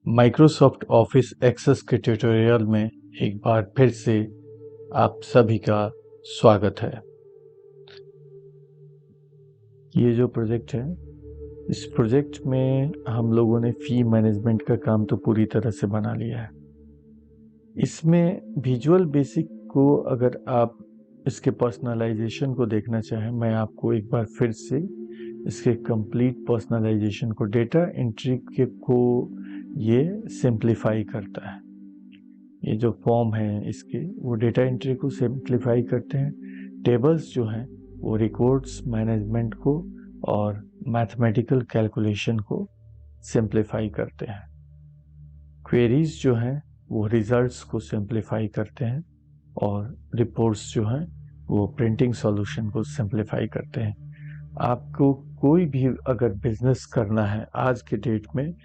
Microsoft office access के tutorial में एक बार फिर से आप सभी का स्वागत है। ये जो प्रोजेक्ट है, इस प्रोजेक्ट में हम लोगों ने फी मैनेजमेंट का काम तो पूरी तरह से बना लिया है। इसमें विजुअल बेसिक को अगर आप इसके पर्सनलाइजेशन को देखना चाहें, मैं आपको एक बार फिर से इसके कंप्लीट पर्सनलाइजेशन को, डेटा एंट्री के को ये सिंप्लीफाई करता है। ये जो फॉर्म है इसके, वो डेटा एंट्री को सिंप्लीफाई करते हैं। टेबल्स जो हैं वो रिकॉर्ड्स मैनेजमेंट को और मैथमेटिकल कैलकुलेशन को सिंप्लीफाई करते हैं। क्वेरीज जो हैं वो रिजल्ट्स को सिंप्लीफाई करते हैं और रिपोर्ट्स जो हैं वो प्रिंटिंग सॉल्यूशन को सिंप्लीफाई करते हैं। आपको कोई भी अगर बिजनेस करना है आज के डेट में,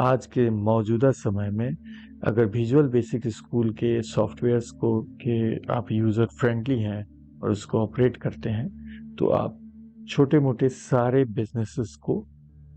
आज के मौजूदा समय में, अगर विजुअल बेसिक स्कूल के सॉफ्टवेयर्स को के आप यूज़र फ्रेंडली हैं और उसको ऑपरेट करते हैं, तो आप छोटे मोटे सारे बिजनेसेस को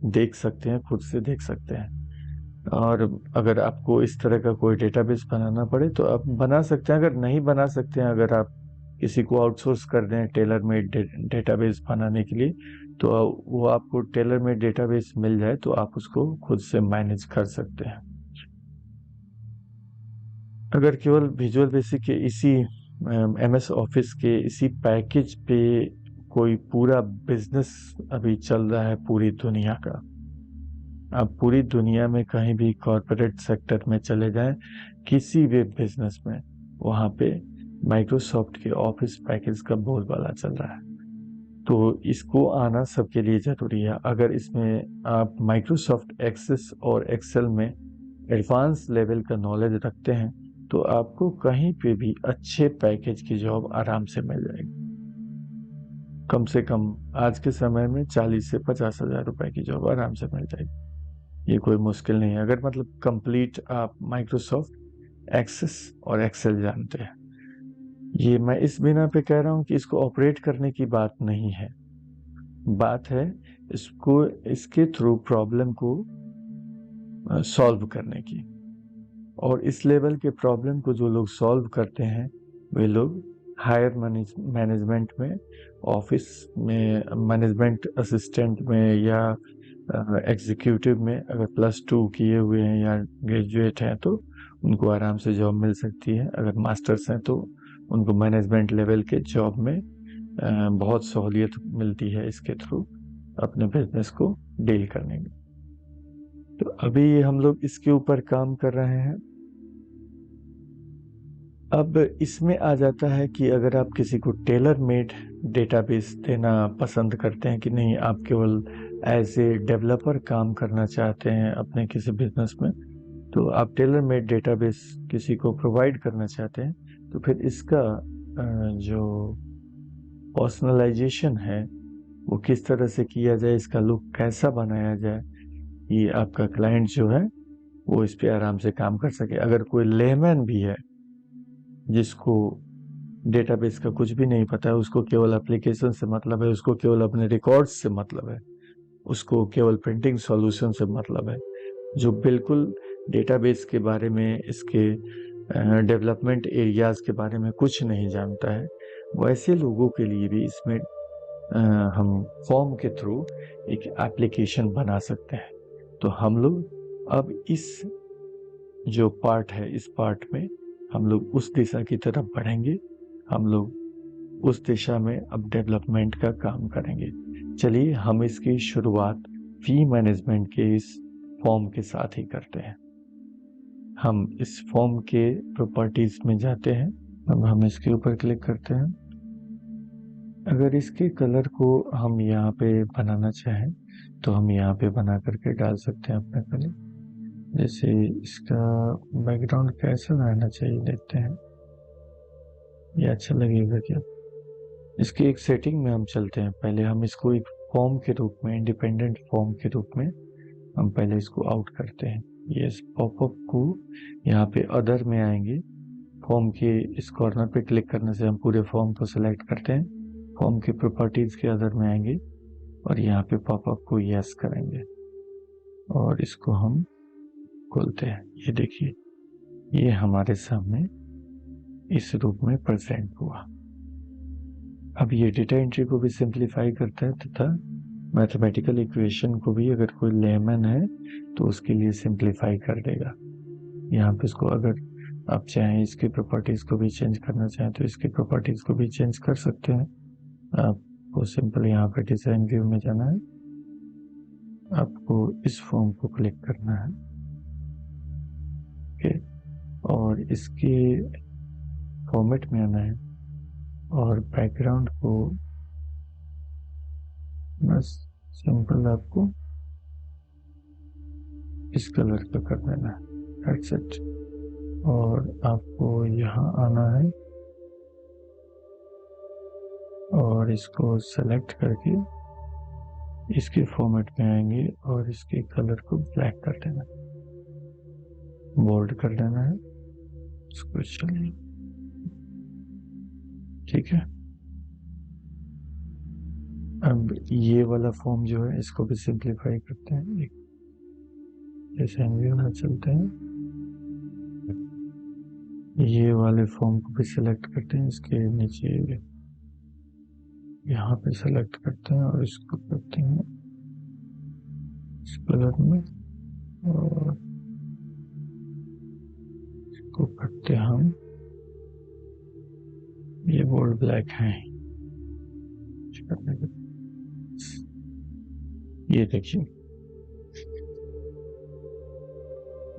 देख सकते हैं, खुद से देख सकते हैं। और अगर आपको इस तरह का कोई डेटाबेस बनाना पड़े तो आप बना सकते हैं। अगर नहीं बना सकते हैं, अगर आप किसी को आउटसोर्स कर दें टेलर मेड डेटाबेस बनाने के लिए, तो वो आपको टेलर मेड डेटाबेस मिल जाए तो आप उसको खुद से मैनेज कर सकते हैं। अगर केवल विजुअल बेसिक के इसी MS ऑफिस के इसी पैकेज पे कोई पूरा बिजनेस अभी चल रहा है पूरी दुनिया का, आप पूरी दुनिया में कहीं भी कॉरपोरेट सेक्टर में चले जाएं, किसी भी बिजनेस में, वहाँ पे माइक्रोसॉफ्ट के ऑफिस पैकेज का बोलबाला चल रहा है। तो इसको आना सबके लिए ज़रूरी है। अगर इसमें आप माइक्रोसॉफ्ट एक्सेस और एक्सेल में एडवांस लेवल का नॉलेज रखते हैं तो आपको कहीं पे भी अच्छे पैकेज की जॉब आराम से मिल जाएगी। कम से कम आज के समय में 40 से 50 हज़ार रुपए की जॉब आराम से मिल जाएगी। ये कोई मुश्किल नहीं है, अगर मतलब कंप्लीट आप माइक्रोसॉफ्ट एक्सेस और एक्सेल जानते हैं। ये मैं इस बिना पे कह रहा हूँ कि इसको ऑपरेट करने की बात नहीं है, बात है इसको, इसके थ्रू प्रॉब्लम को सॉल्व करने की। और इस लेवल के प्रॉब्लम को जो लोग सॉल्व करते हैं वे लोग हायर मैनेजमेंट में, ऑफिस में, मैनेजमेंट असिस्टेंट में या एग्जीक्यूटिव में अगर +2 किए हुए हैं या ग्रेजुएट हैं तो उनको आराम से जॉब मिल सकती है। अगर मास्टर्स हैं तो उनको मैनेजमेंट लेवल के जॉब में बहुत सहूलियत मिलती है इसके थ्रू अपने बिजनेस को डील करने में। तो अभी हम लोग इसके ऊपर काम कर रहे हैं। अब इसमें आ जाता है कि अगर आप किसी को टेलर मेड डेटाबेस देना पसंद करते हैं कि नहीं, आप केवल एज ए डेवलपर काम करना चाहते हैं अपने किसी बिजनेस में, तो आप टेलर मेड डेटाबेस किसी को प्रोवाइड करना चाहते हैं, तो फिर इसका जो पर्सनलाइजेशन है वो किस तरह से किया जाए, इसका लुक कैसा बनाया जाए, ये आपका क्लाइंट जो है वो इस पे आराम से काम कर सके। अगर कोई लेमैन भी है जिसको डेटाबेस का कुछ भी नहीं पता है, उसको केवल एप्लीकेशन से मतलब है, उसको केवल अपने रिकॉर्ड्स से मतलब है, उसको केवल प्रिंटिंग सॉल्यूशन से मतलब है, जो बिल्कुल डेटाबेस के बारे में, इसके डेवलपमेंट एरियाज के बारे में कुछ नहीं जानता है, वैसे लोगों के लिए भी इसमें हम फॉर्म के थ्रू एक एप्लीकेशन बना सकते हैं। तो हम लोग अब इस जो पार्ट है, इस पार्ट में हम लोग उस दिशा की तरफ बढ़ेंगे, हम लोग उस दिशा में अब डेवलपमेंट का काम करेंगे। चलिए हम इसकी शुरुआत फी मैनेजमेंट के इस फॉर्म के साथ ही करते हैं। हम इस फॉर्म के प्रॉपर्टीज में जाते हैं। अब हम इसके ऊपर क्लिक करते हैं। अगर इसके कलर को हम यहाँ पे बनाना चाहें तो हम यहाँ पे बना करके डाल सकते हैं अपना कलर। जैसे इसका बैकग्राउंड कैसा रहना चाहिए, देखते हैं ये अच्छा लगेगा क्या। इसकी एक सेटिंग में हम चलते हैं। पहले हम इसको एक फॉर्म के रूप में, इंडिपेंडेंट फॉर्म के रूप में हम पहले इसको आउट करते हैं। ये इस पॉपअप को यहाँ पे अदर में आएंगे, फॉर्म के इस कॉर्नर पे क्लिक करने से हम पूरे फॉर्म को सिलेक्ट करते हैं। फॉर्म की प्रॉपर्टीज के अदर में आएंगे और यहाँ पे पॉपअप को यस करेंगे और इसको हम खोलते हैं। ये देखिए, ये हमारे सामने इस रूप में प्रेजेंट हुआ। अब ये डेटा एंट्री को भी सिंप्लीफाई करता है तथा मैथमेटिकल इक्वेशन को भी अगर कोई लेमन है तो उसके लिए सिंप्लीफाई कर देगा। यहाँ पे इसको अगर आप चाहें इसकी प्रॉपर्टीज को भी चेंज करना चाहें तो इसकी प्रॉपर्टीज को भी चेंज कर सकते हैं। आपको सिंपल यहाँ पे डिजाइन व्यू में जाना है, आपको इस फॉर्म को क्लिक करना है, ओके, और इसके फॉर्मेट में आना है और बैकग्राउंड को बस सिंपल आपको इस कलर का कर देना है, दैट्स इट। और आपको यहाँ आना है और इसको सेलेक्ट करके इसके फॉर्मेट में आएंगे और इसके कलर को ब्लैक कर देना, बोल्ड कर देना है इसको। चलिए ठीक है। अब ये वाला फॉर्म जो है इसको भी सिंप्लीफाई करते हैं। एक जैसे व्यू में चलते हैं, ये वाले फॉर्म को भी सिलेक्ट करते हैं, इसके नीचे यहाँ पे सेलेक्ट करते हैं और इसको करते हैं इस कलर में और इसको करते हैं हम, ये बोल्ड ब्लैक है। ये देखिए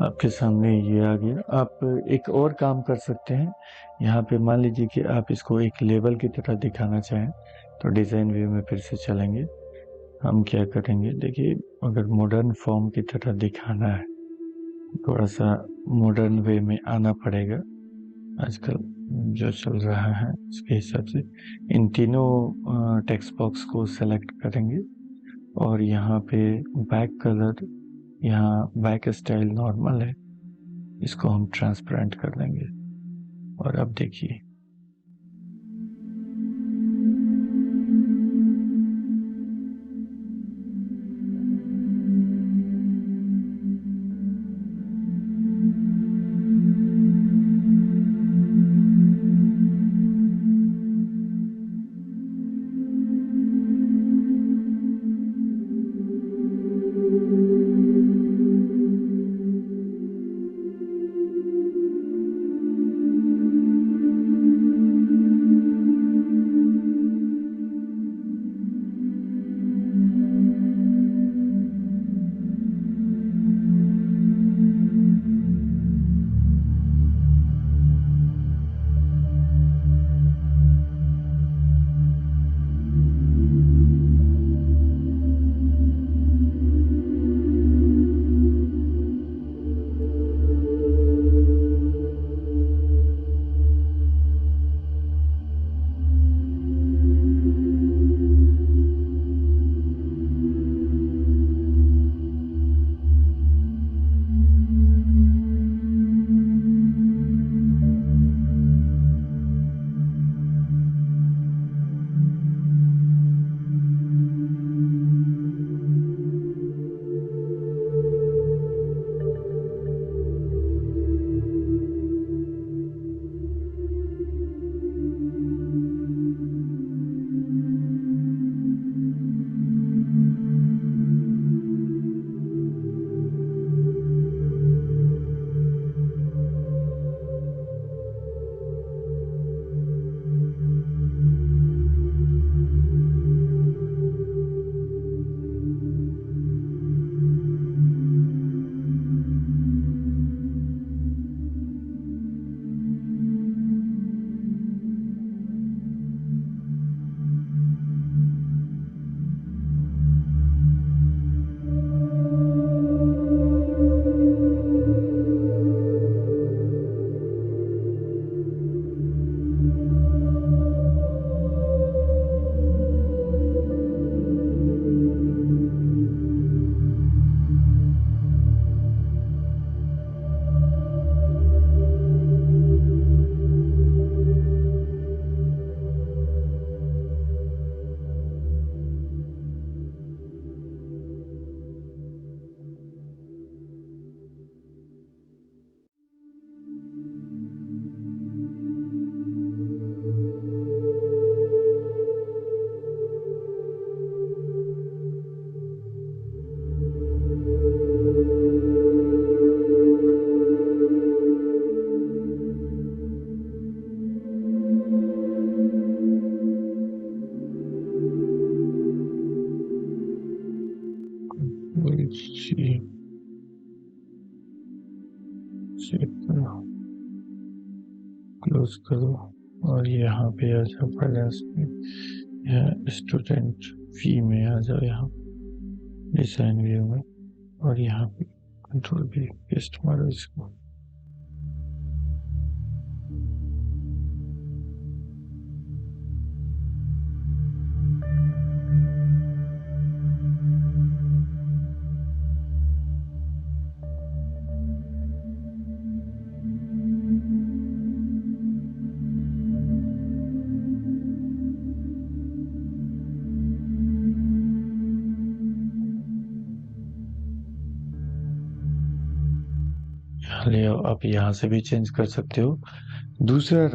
आपके सामने ये आ गया। आप एक और काम कर सकते हैं, यहाँ पे मान लीजिए कि आप इसको एक लेवल की तरह दिखाना चाहें तो डिज़ाइन व्यू में फिर से चलेंगे। हम क्या करेंगे, देखिए अगर मॉडर्न फॉर्म की तरह दिखाना है थोड़ा सा मॉडर्न वे में आना पड़ेगा, आजकल जो चल रहा है उसके हिसाब से इन तीनों टेक्स्ट बॉक्स को सेलेक्ट करेंगे और यहाँ पे बैक कलर, यहाँ बैक स्टाइल नॉर्मल है, इसको हम ट्रांसपेरेंट कर देंगे। और अब देखिए चेक करो, क्लोज करो और यहाँ पे आ जाओ फाइनेंस में, यहाँ स्टूडेंट फी में आ जाओ, यहाँ डिजाइन व्यू में, और यहाँ पे कंट्रोल भी पेस्ट मारो इसको। ले आओ, आप यहाँ से भी चेंज कर सकते हो। दूसरा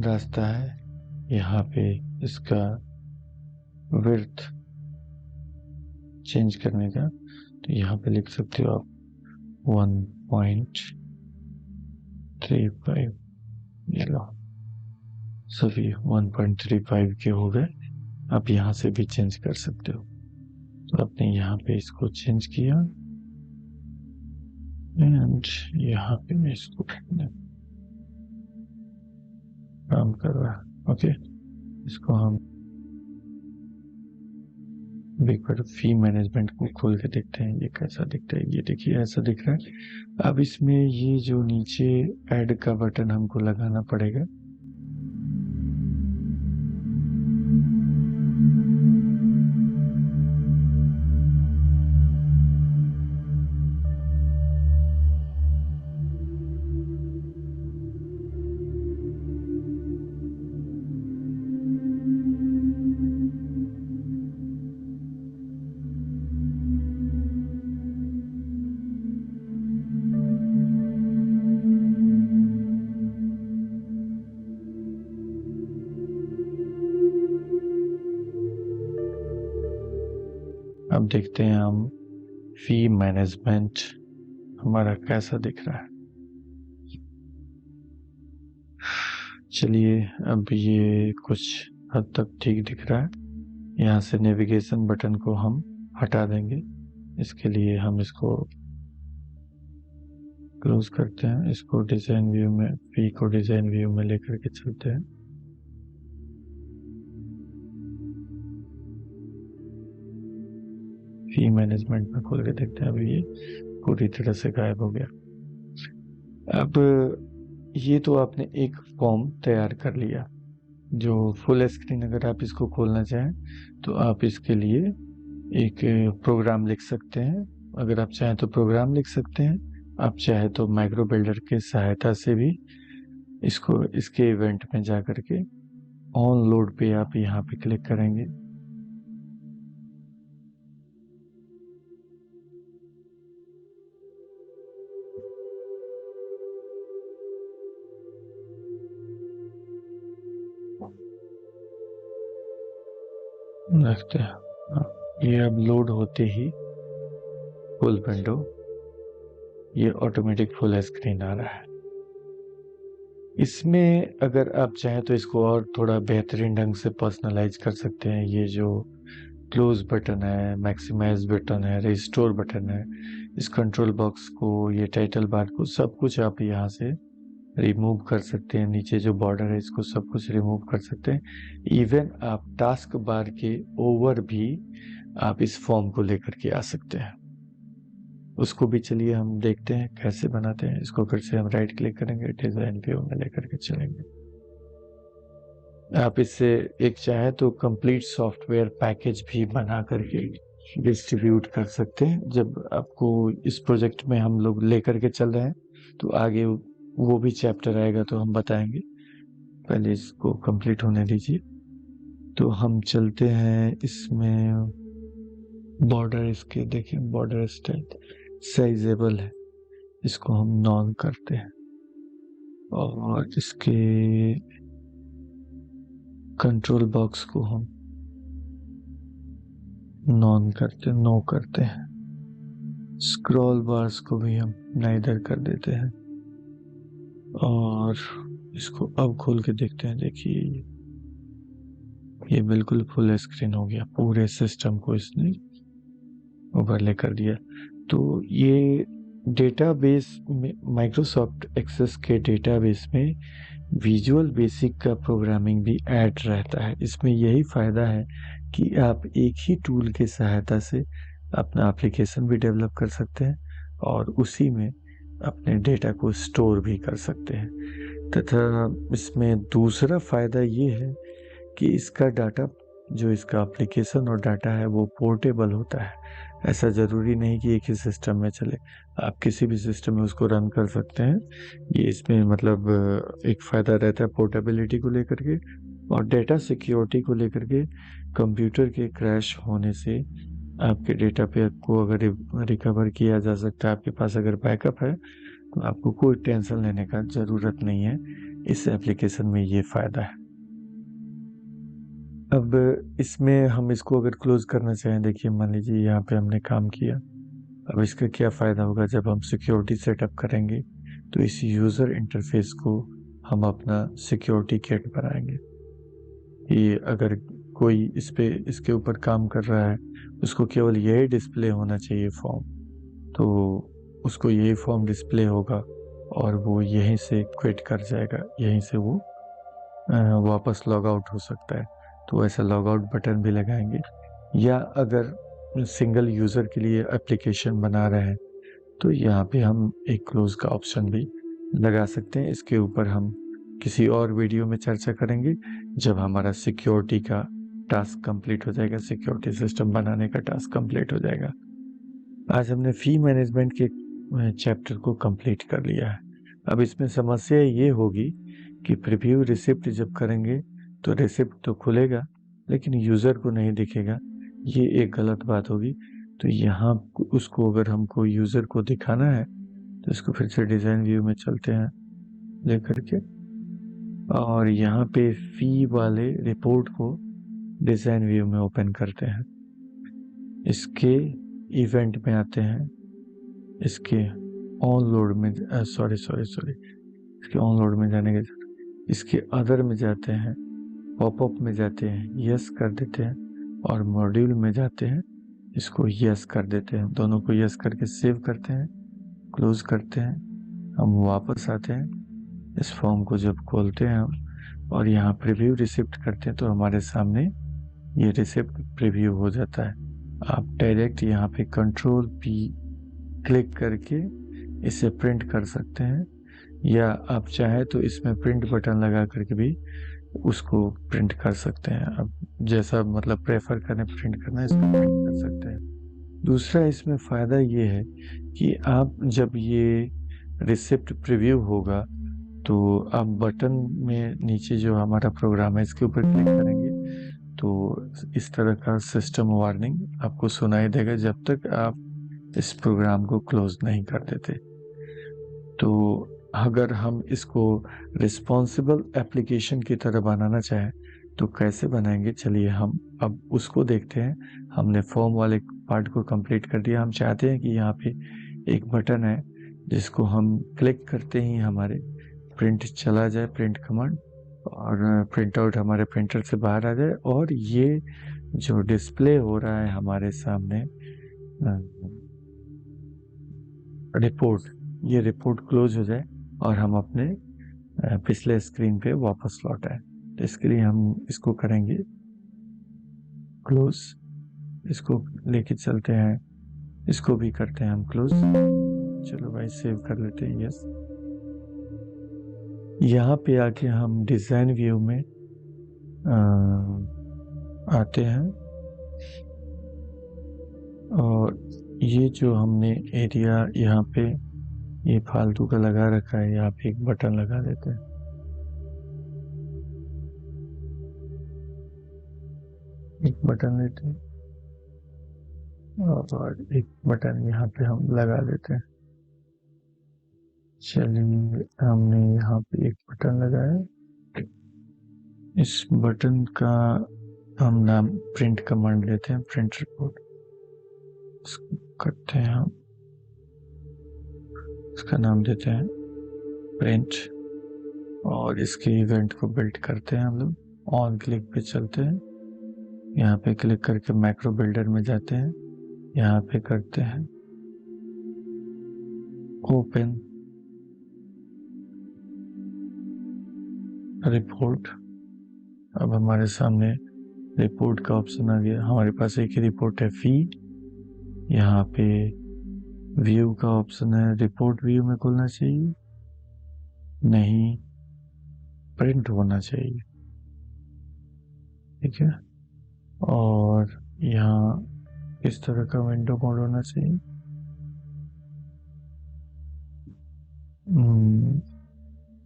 रास्ता है यहाँ पे इसका विड्थ चेंज करने का, तो यहाँ पे लिख सकते हो आप 1.35। ये लो, सभी 1.35 के हो गए। आप यहाँ से भी चेंज कर सकते हो। तो आपने यहाँ पे इसको चेंज किया एंड यहाँ पे मैं इसको काम कर रहा है। ओके, इसको हम एक बार फी मैनेजमेंट को खोल के देखते हैं ये कैसा दिखता है। ये देखिए ऐसा दिख रहा है। अब इसमें ये जो नीचे ऐड का बटन हमको लगाना पड़ेगा। अब देखते हैं हम फी मैनेजमेंट हमारा कैसा दिख रहा है। चलिए, अब ये कुछ हद तक ठीक दिख रहा है। यहाँ से नेविगेशन बटन को हम हटा देंगे। इसके लिए हम इसको क्लोज करते हैं। इसको डिजाइन व्यू में, फी को डिजाइन व्यू में लेकर के चलते हैं। फी मैनेजमेंट में खोल के देखते हैं। अभी ये पूरी तरह से गायब हो गया। अब ये तो आपने एक फॉर्म तैयार कर लिया जो फुल स्क्रीन। अगर आप इसको खोलना चाहें तो आप इसके लिए एक प्रोग्राम लिख सकते हैं। अगर आप चाहें तो प्रोग्राम लिख सकते हैं, आप चाहे तो माइक्रो बिल्डर के सहायता से भी इसको इसके इवेंट में जा करके ऑन लोड पे आप यहाँ पे क्लिक करेंगे। रखते हैं, ये अब लोड होते ही फुल विंडो, ये ऑटोमेटिक फुल स्क्रीन आ रहा है। इसमें अगर आप चाहें तो इसको और थोड़ा बेहतरीन ढंग से पर्सनलाइज कर सकते हैं। ये जो क्लोज बटन है, मैक्सिमाइज बटन है, रिस्टोर बटन है, इस कंट्रोल बॉक्स को, ये टाइटल बार को, सब कुछ आप यहाँ से रिमूव कर सकते हैं। नीचे जो बॉर्डर है इसको सब कुछ रिमूव कर सकते हैं। इवन आप टास्क बार के ओवर भी आप इस फॉर्म को लेकर के आ सकते हैं। उसको भी चलिए हम देखते हैं कैसे बनाते हैं। इसको फिर से हम राइट क्लिक करेंगे, डिजाइन व्यू में लेकर के चलेंगे। आप इससे एक चाहे तो कंप्लीट सॉफ्टवेयर पैकेज भी बना करके डिस्ट्रीब्यूट कर सकते हैं। जब आपको इस प्रोजेक्ट में हम लोग लेकर के चल रहे हैं तो आगे वो भी चैप्टर आएगा तो हम बताएंगे। पहले इसको कंप्लीट होने दीजिए। तो हम चलते हैं इसमें। बॉर्डर इसके देखिए, बॉर्डर स्टाइल साइजेबल है, इसको हम नॉन करते हैं। और इसके कंट्रोल बॉक्स को हम नो करते हैं। स्क्रॉल बार्स को भी हम नाइदर कर देते हैं। और इसको अब खोल के देखते हैं। देखिए ये बिल्कुल फुल स्क्रीन हो गया, पूरे सिस्टम को इसने ओवरले कर दिया। तो ये डेटाबेस में माइक्रोसॉफ्ट एक्सेस के डेटाबेस में विजुअल बेसिक का प्रोग्रामिंग भी ऐड रहता है। इसमें यही फायदा है कि आप एक ही टूल की सहायता से अपना एप्लीकेशन भी डेवलप कर सकते हैं और उसी में अपने डेटा को स्टोर भी कर सकते हैं। तथा इसमें दूसरा फायदा ये है कि इसका डाटा, जो इसका एप्लीकेशन और डाटा है, वो पोर्टेबल होता है। ऐसा ज़रूरी नहीं कि एक ही सिस्टम में चले, आप किसी भी सिस्टम में उसको रन कर सकते हैं। ये इसमें मतलब एक फ़ायदा रहता है पोर्टेबिलिटी को लेकर के, और डेटा सिक्योरिटी को लेकर के। कंप्यूटर के क्रैश होने से आपके डेटा पे को अगर रिकवर किया जा सकता है, आपके पास अगर बैकअप है, तो आपको कोई टेंशन लेने का ज़रूरत नहीं है। इस एप्लीकेशन में ये फ़ायदा है। अब इसमें हम इसको अगर क्लोज करना चाहें, देखिए मान लीजिए यहाँ पे हमने काम किया। अब इसका क्या फ़ायदा होगा, जब हम सिक्योरिटी सेटअप करेंगे तो इस यूज़र इंटरफेस को हम अपना सिक्योरिटी किट बनाएंगे कि अगर कोई इसके ऊपर काम कर रहा है, उसको केवल यही डिस्प्ले होना चाहिए फॉर्म, तो उसको यही फॉर्म डिस्प्ले होगा और वो यहीं से क्विट कर जाएगा, यहीं से वो वापस लॉग आउट हो सकता है। तो ऐसा लॉग आउट बटन भी लगाएंगे। या अगर सिंगल यूज़र के लिए एप्लीकेशन बना रहे हैं, तो यहाँ पे हम एक क्लोज का ऑप्शन भी लगा सकते हैं। इसके ऊपर हम किसी और वीडियो में चर्चा करेंगे, जब हमारा सिक्योरिटी का टास्क कंप्लीट हो जाएगा, सिक्योरिटी सिस्टम बनाने का टास्क कंप्लीट हो जाएगा। आज हमने फी मैनेजमेंट के चैप्टर को कंप्लीट कर लिया है। अब इसमें समस्या ये होगी कि प्रीव्यू रिसिप्ट जब करेंगे तो रिसिप्ट तो खुलेगा लेकिन यूज़र को नहीं दिखेगा। ये एक गलत बात होगी। तो यहाँ उसको अगर हमको यूज़र को दिखाना है, तो इसको फिर से डिज़ाइन व्यू में चलते हैं लेकर के, और यहाँ पे फी वाले रिपोर्ट को डिज़ाइन व्यू में ओपन करते हैं। इसके इवेंट में आते हैं, इसके ऑन लोड में सॉरी इसके ऑन लोड में जाने के, इसके अदर में जाते हैं, पॉपअप में जाते हैं, यस कर देते हैं, और मॉड्यूल में जाते हैं, इसको यस कर देते हैं। दोनों को यस करके सेव करते हैं, क्लोज करते हैं। हम वापस आते हैं, इस फॉर्म को जब खोलते हैं हम और यहाँ प्रीव्यू रिसिप्ट करते हैं, तो हमारे सामने ये रिसिप्ट प्रीव्यू हो जाता है। आप डायरेक्ट यहाँ पे कंट्रोल पी क्लिक करके इसे प्रिंट कर सकते हैं, या आप चाहें तो इसमें प्रिंट बटन लगा करके भी उसको प्रिंट कर सकते हैं। अब जैसा मतलब प्रेफर करें प्रिंट करना, इसको प्रिंट कर सकते हैं। दूसरा इसमें फ़ायदा ये है कि आप जब ये रिसिप्ट प्रीव्यू होगा, तो आप बटन में नीचे जो हमारा प्रोग्राम है, इसके ऊपर क्लिक करेंगे तो इस तरह का सिस्टम वार्निंग आपको सुनाई देगा, जब तक आप इस प्रोग्राम को क्लोज नहीं कर देते। तो अगर हम इसको रिस्पॉन्सिबल एप्लीकेशन की तरह बनाना चाहें तो कैसे बनाएंगे, चलिए हम अब उसको देखते हैं। हमने फॉर्म वाले पार्ट को कंप्लीट कर दिया। हम चाहते हैं कि यहाँ पे एक बटन है जिसको हम क्लिक करते ही हमारे प्रिंट चला जाए, प्रिंट कमांड, और प्रिंट आउट हमारे प्रिंटर से बाहर आ जाए, और ये जो डिस्प्ले हो रहा है हमारे सामने रिपोर्ट, ये रिपोर्ट क्लोज हो जाए और हम अपने पिछले स्क्रीन पे वापस लौट आए। तो इसके लिए हम इसको करेंगे क्लोज, इसको लेके चलते हैं, इसको भी करते हैं हम क्लोज। चलो भाई सेव कर लेते हैं, यस। यहाँ पे आके हम डिज़ाइन व्यू में आते हैं, और ये जो हमने एरिया यहाँ पे ये फालतू का लगा रखा है, यहाँ पे एक बटन लगा देते हैं। एक बटन लेते हैं और एक बटन यहाँ पे हम लगा देते हैं। चलिए हमने यहाँ पे एक बटन लगाया। इस बटन का हम नाम प्रिंट कमांड लेते हैं, प्रिंट रिपोर्ट करते हैं हम, इसका नाम देते हैं प्रिंट, और इसके इवेंट को बिल्ड करते हैं हम लोग। ऑन क्लिक पे चलते हैं, यहाँ पे क्लिक करके मैक्रो बिल्डर में जाते हैं, यहाँ पे करते हैं ओपन रिपोर्ट। अब हमारे सामने रिपोर्ट का ऑप्शन आ गया। हमारे पास एक ही रिपोर्ट है फी। यहाँ पे व्यू का ऑप्शन है। रिपोर्ट व्यू में खुलना चाहिए, नहीं, प्रिंट होना चाहिए। ठीक है। और यहाँ किस तरह का विंडो कोड होना चाहिए?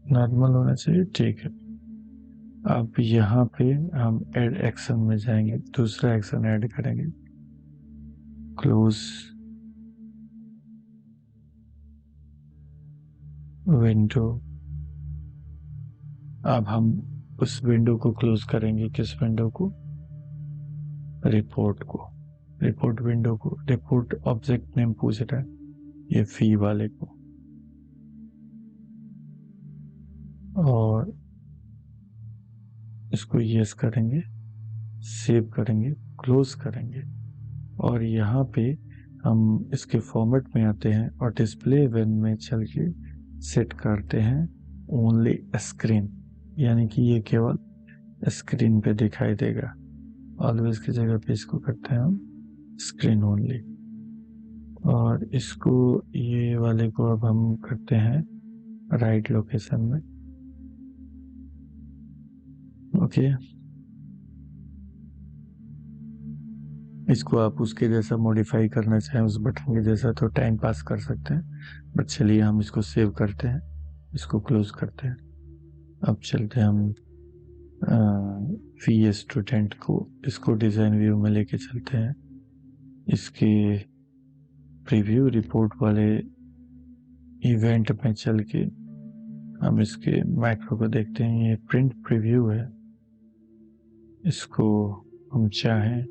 नॉर्मल होना चाहिए। ठीक है। अब यहाँ पे हम ऐड एक्शन में जाएंगे, दूसरा एक्शन ऐड करेंगे। Close window. अब हम उस विंडो को क्लोज करेंगे। किस विंडो को? रिपोर्ट को। रिपोर्ट विंडो को। रिपोर्ट ऑब्जेक्ट नेम पूछ रहा है, ये फी वाले को। और इसको यस करेंगे, सेव करेंगे, क्लोज करेंगे। और यहाँ पे हम इसके फॉर्मेट में आते हैं और डिस्प्ले इवेंट में चल के सेट करते हैं ओनली स्क्रीन, यानी कि ये केवल स्क्रीन पे दिखाई देगा। ऑलवेज की जगह पे इसको करते हैं हम स्क्रीन ओनली। और इसको, ये वाले को अब हम करते हैं राइट लोकेशन में। ओके। इसको आप उसके जैसा मॉडिफाई करना चाहें, उस बटन के जैसा, तो टाइम पास कर सकते हैं। बट चलिए हम इसको सेव करते हैं, इसको क्लोज करते हैं। अब चलते हैं हम फी स्टूडेंट को, इसको डिज़ाइन व्यू में लेके चलते हैं। इसके प्रीव्यू रिपोर्ट वाले इवेंट में चल के हम इसके मैक्रो को देखते हैं। ये प्रिंट प्रीव्यू है, इसको हम चाहें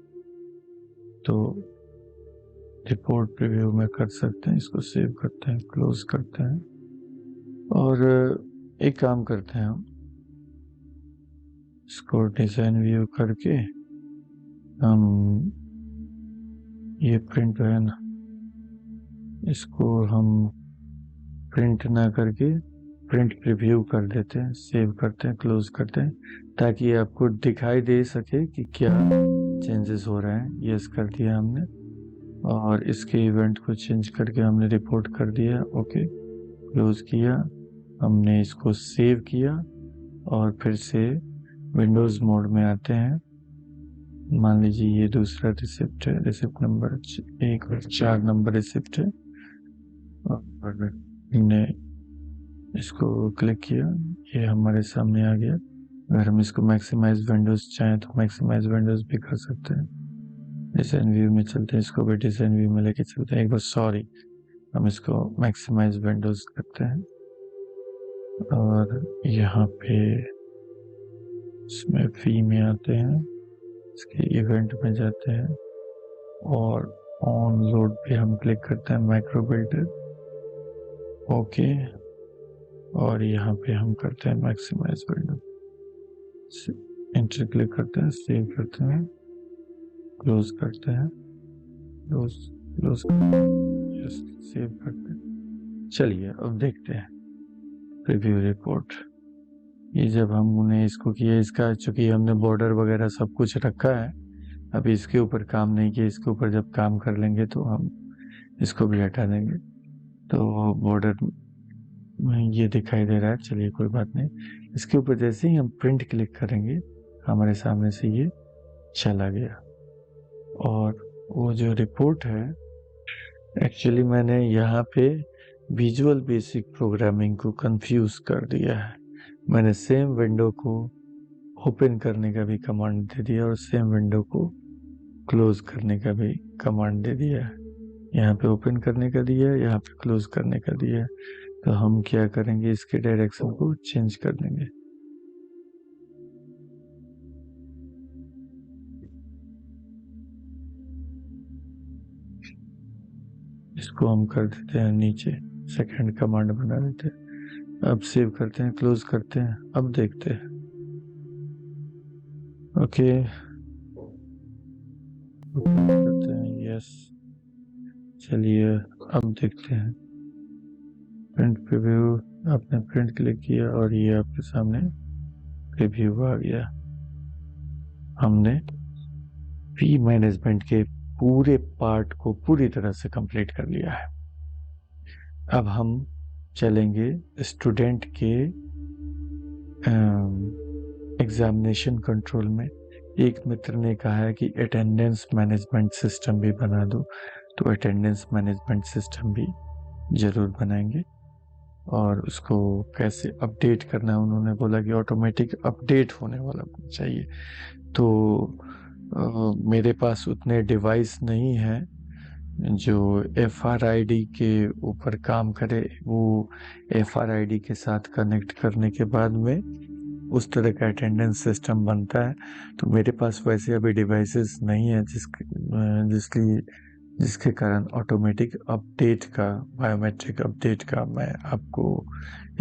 तो रिपोर्ट प्रीव्यू में कर सकते हैं। इसको सेव करते हैं, क्लोज करते हैं। और एक काम करते हैं हम, इसको डिज़ाइन व्यू करके हम, ये प्रिंट है ना, इसको हम प्रिंट ना करके प्रिंट प्रीव्यू कर देते हैं। सेव करते हैं, क्लोज करते हैं, ताकि आपको दिखाई दे सके कि क्या चेंजेस हो रहे हैं। यस कर दिया हमने, और इसके इवेंट को चेंज करके हमने रिपोर्ट कर दिया। ओके, क्लोज किया। हमने इसको सेव किया और फिर से विंडोज़ मोड में आते हैं। मान लीजिए ये दूसरा रिसिप्ट है, रिसिप्ट नंबर 1 और 4 नंबर रिसिप्ट है। और हमने इसको क्लिक किया, ये हमारे सामने आ गया। अगर हम इसको मैक्सिमाइज विंडोज चाहें तो मैक्सिमाइज विंडोज भी कर सकते हैं। डिज़ाइन व्यू में चलते हैं, इसको भी डिज़ाइन व्यू में लेके चलते हैं। एक बार सॉरी, हम इसको मैक्सिमाइज विंडोज करते हैं। और यहाँ पे इसमें फी में आते हैं, इसके इवेंट में जाते हैं और ऑन लोड पे हम क्लिक करते हैं माइक्रो बिल्डर। ओके। और यहाँ पे हम करते हैं मैक्सिमाइज विंडो, एंटर क्लिक करते हैं, सेव करते हैं, क्लोज करते हैं, क्लोज क्लोज यस, सेव करते हैं। चलिए अब देखते हैं प्रीव्यू रिपोर्ट। ये जब हमने इसको किया, इसका चूंकि हमने बॉर्डर वगैरह सब कुछ रखा है, अभी इसके ऊपर काम नहीं किया। इसके ऊपर जब काम कर लेंगे तो हम इसको भी हटा देंगे। तो बॉर्डर में ये दिखाई दे रहा है, चलिए कोई बात नहीं। इसके ऊपर जैसे ही हम प्रिंट क्लिक करेंगे, हमारे सामने से ये चला गया। और वो जो रिपोर्ट है, एक्चुअली मैंने यहाँ पे विजुअल बेसिक प्रोग्रामिंग को कंफ्यूज कर दिया है। मैंने सेम विंडो को ओपन करने का भी कमांड दे दिया और सेम विंडो को क्लोज करने का भी कमांड दे दिया है। यहाँ पे ओपन करने का दिया है, यहाँ पे क्लोज करने का दिया है। तो हम क्या करेंगे, इसके डायरेक्शन को चेंज कर देंगे। इसको हम कर देते हैं नीचे, सेकंड कमांड बना देते हैं। अब सेव करते हैं, क्लोज करते हैं। अब देखते हैं। ओके, करते हैं यस। चलिए अब देखते हैं। प्रिंट प्रीव्यू, आपने प्रिंट क्लिक किया और ये आपके सामने प्रीव्यू आ गया। हमने फी मैनेजमेंट के पूरे पार्ट को पूरी तरह से कंप्लीट कर लिया है। अब हम चलेंगे स्टूडेंट के एग्जामिनेशन कंट्रोल में। एक मित्र ने कहा है कि अटेंडेंस मैनेजमेंट सिस्टम भी बना दो, तो अटेंडेंस मैनेजमेंट सिस्टम भी जरूर बनाएंगे। और उसको कैसे अपडेट करना है, उन्होंने बोला कि ऑटोमेटिक अपडेट होने वाला चाहिए। तो मेरे पास उतने डिवाइस नहीं है जो FRID के ऊपर काम करे। वो FRID के साथ कनेक्ट करने के बाद में उस तरह का अटेंडेंस सिस्टम बनता है। तो मेरे पास वैसे अभी डिवाइसेस नहीं है जिसके कारण ऑटोमेटिक अपडेट का, बायोमेट्रिक अपडेट का मैं आपको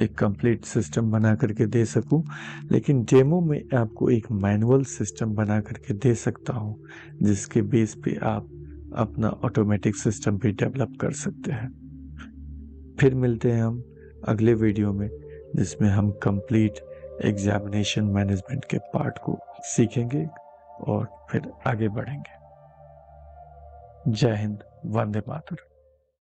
एक कंप्लीट सिस्टम बना करके दे सकूं। लेकिन डेमो में आपको एक मैनुअल सिस्टम बना करके दे सकता हूं, जिसके बेस पे आप अपना ऑटोमेटिक सिस्टम भी डेवलप कर सकते हैं। फिर मिलते हैं हम अगले वीडियो में, जिसमें हम कंप्लीट एग्जामिनेशन मैनेजमेंट के पार्ट को सीखेंगे और फिर आगे बढ़ेंगे। जय हिंद, वंदे मातरम।